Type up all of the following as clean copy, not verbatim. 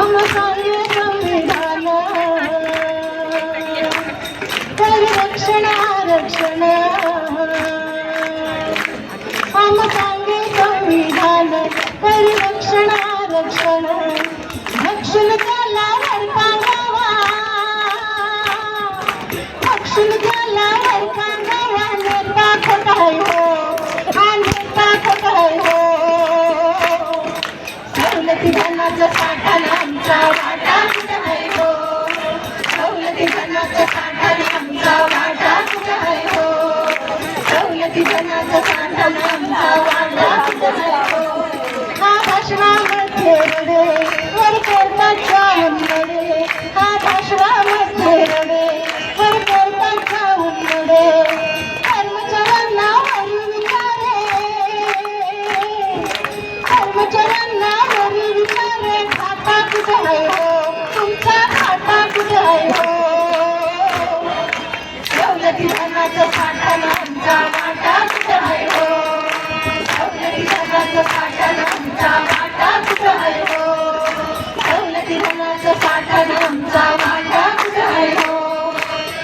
आमचे संविधान कर रक्षण आरक्षण आमचे संविधान कर रक्षण आरक्षण दक्षिण त्याला वरकांगावा दक्षिण त्याला वरकांगावा नेता खोटाय हो हा नेता खोटाय हो सवलती धनाचा साठा आमचा वाटा कुठे आहे हो सवलती धनाचा साठा आमचा वाटा कुठे आहे हो सवलती धनाचा साठा आमचा वाटा कुठे आहे हो हा भाषणामध्ये रडे वर कोर्टात जाऊन रडे हा भाषणामध्ये रडे वर कोर्टात जाऊन रडे कर्मचाऱ्यांना वरी विचारे कर्मचाऱ्यांना वरी विचारे खाता कुठे आहे हो तुमचा खाता कुठे आहे हो सवलती धनाचा साठा आमचा वाटा कुठे आहे हो सवलती धनाचा साठा आमचा वाटा कुठे आहे हो सवलती धनाचा साठा आमचा वाटा कुठे आहे हो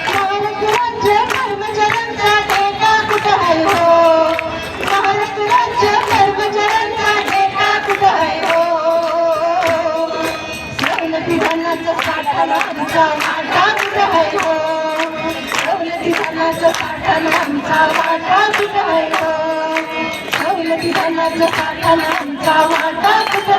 महाराष्ट्र राज्य कर्मचाऱ्यांचा डेटा कुठे आहे हो महाराष्ट्र राज्य कर्मचाऱ्यांचा डेटा कुठे आहे हो सवलती धनाचा साठा आमचा वाटा कुठे आहे हो सवलती धनाचा साठा आमचा वाटा कुठे आहे हो सवलती धनाचा साठा आमचा वाटा कुठे